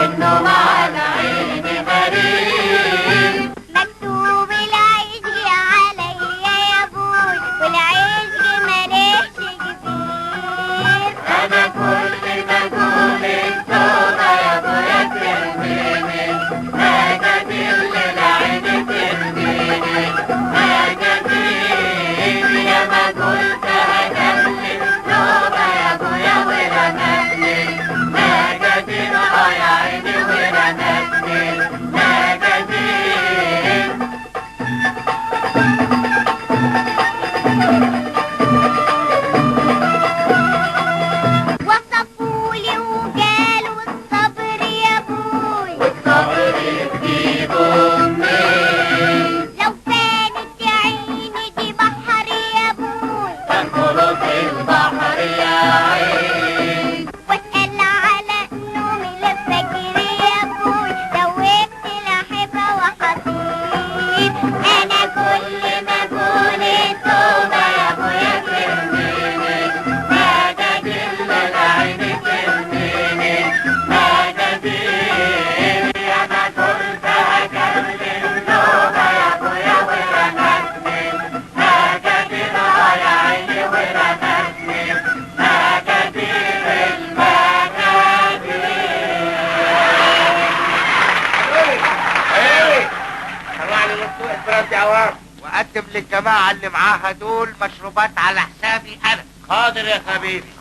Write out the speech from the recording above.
والنوم على عيني غريب. مكتوب العشق عليا يا ابوي والعشق مالهش كبير. انا كل ما اقول التوبه يا ابويا ترميني، ما جدير للعين ترميني، ما جدير يا ما قلت هجمني التوبه يا ابويا ورمتني، ما جدير يا عيني ورمتني، ما جدير. وصفولي وقالوا الصبر يا ابوي، والصبر تجيبه منين؟ لو كانت عيني دي بحر يا ابوي، تنقل في البحر يا عين. واسأل على نومي للفجر يا ابوي، دوبت الأحبة وحصير. انا كل ما اقول التوبه يا ابويا ترميني، ما جدير للعين ترميني، ما جدير يا ما كنت هجمني التوبه يا ابويا ورمتني، ما جدير يا عيني ورمتني، ما جدير ما جدير. طلع لي السوق الفرنسي عوام وقدم للجماعة اللي معاها دول مشروبات على حسابي أنا. حاضر يا حبيبي.